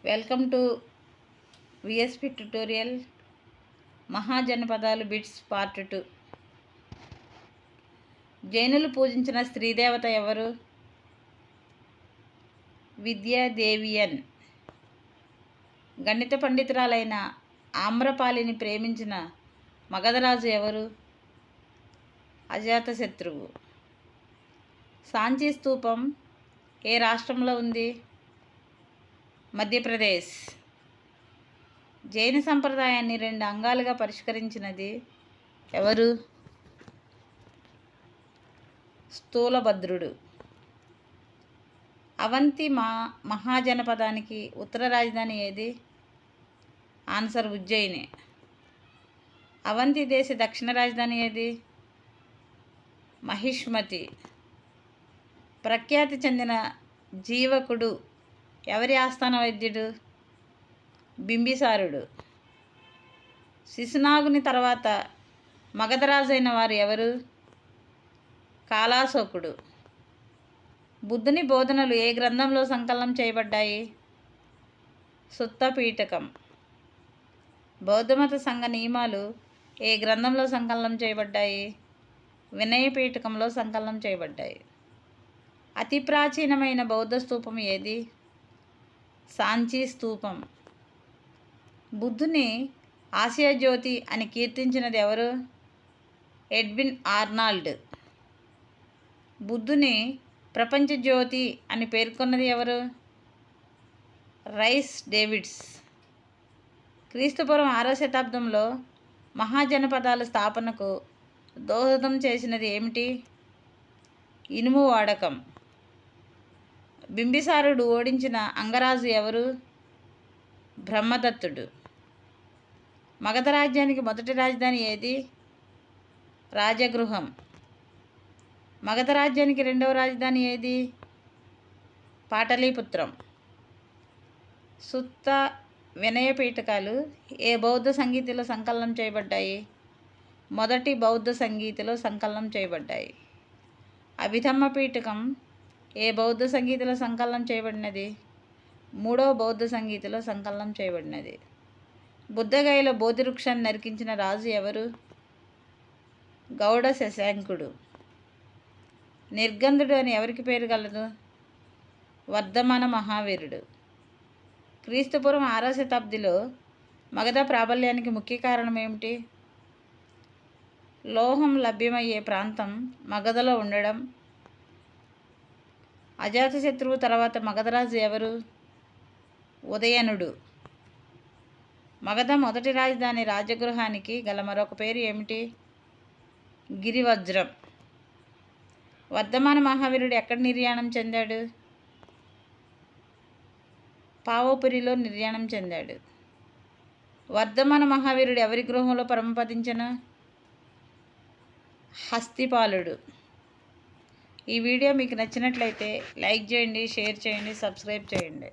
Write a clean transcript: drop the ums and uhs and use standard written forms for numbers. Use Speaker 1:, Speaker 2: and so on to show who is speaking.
Speaker 1: Welcome to VSP tutorial మహాజన పదాలు bits part 2. జైనులు పూజించిన స్త్రీదేవత ఎవరు? విద్యాదేవియన్. గణిత పండితురాలైన ఆమ్రపాలిని ప్రేమించిన మగధరాజు ఎవరు? అజాతశత్రువు. సాంచి స్తూపం ఏ రాష్ట్రంలో ఉంది? మధ్యప్రదేశ్. జైన సంప్రదాయాన్ని 2 అంగాలుగా పరిష్కరించినది ఎవరు? స్థూలభద్రుడు. అవంతి మహాజనపదానికి ఉత్తర రాజధాని ఏది? ఆన్సర్ ఉజ్జయిని. అవంతి దేశ దక్షిణ రాజధాని ఏది? మహిష్మతి. ప్రఖ్యాతి చెందిన జీవకుడు ఎవరి ఆస్థాన వైద్యుడు? బింబిసారుడు. శిశునాగుని తర్వాత మగధరాజైన వారు ఎవరు? కాలాశోకుడు. బుద్ధుని బోధనలు ఏ గ్రంథంలో సంకలనం చేయబడ్డాయి? సుత్తపీఠకం. బౌద్ధమత సంఘ నియమాలు ఏ గ్రంథంలో సంకలనం చేయబడ్డాయి? వినయపీఠకంలో సంకలనం చేయబడ్డాయి. అతి ప్రాచీనమైన బౌద్ధ స్తూపం ఏది? సాంచి స్తూపం. బుద్ధుని ఆసియా జ్యోతి అని కీర్తించినది ఎవరు? Edwin Arnold. బుద్ధుని ప్రపంచ జ్యోతి అని పేర్కొన్నది ఎవరు? Rice David's. క్రీస్తుపూర్వం 6వ శతాబ్దంలో మహాజనపదాల స్థాపనకు దోహదం చేసినది ఏమిటి? ఇనుము వాడకం. బింబిసారుడు ఓడించిన అంగరాజు ఎవరు? బ్రహ్మదత్తుడు. మగధ రాజ్యానికి మొదటి రాజధాని ఏది? రాజగృహం. మగధ రాజ్యానికి 2వ రాజధాని ఏది? పాటలీపుత్రం. సుత్త వినయపీఠకాలు ఏ బౌద్ధ సంగీతిలో సంకలనం చేయబడ్డాయి? మొదటి బౌద్ధ సంగీతిలో సంకలనం చేయబడ్డాయి. అభిధమ్మ పీఠకం ఏ బౌద్ధ సంగీతిలో సంకలనం చేయబడినది? 3వ బౌద్ధ సంగీతిలో సంకలనం చేయబడినది. బుద్ధగయలో బోధి వృక్షాన్ని నరికించిన రాజు ఎవరు? గౌడ శశాంకుడు. నిర్గంధుడు అని ఎవరికి పేరు కలదు? వర్ధమాన మహావీరుడు. క్రీస్తుపూర్వం 6వ శతాబ్దిలో మగధ ప్రాబల్యానికి ముఖ్య కారణం ఏమిటి? లోహం లభ్యమయ్యే ప్రాంతం మగధలో ఉండడం. అజాతశత్రువు తర్వాత మగధరాజు ఎవరు? ఉదయనుడు. మగధ మొదటి రాజధాని రాజగృహానికి గల మరొక పేరు ఏమిటి? గిరివజ్రం. వర్ధమాన మహావీరుడు ఎక్కడ నిర్యాణం చెందాడు? పావపురిలో నిర్యాణం చెందాడు. వర్ధమాన మహావీరుడు ఎవరి గృహంలో పరమపదించెను? హస్తిపాలుడు. ఈ వీడియో మీకు నచ్చినట్లయితే లైక్ చేయండి, షేర్ చేయండి, సబ్స్క్రైబ్ చేయండి.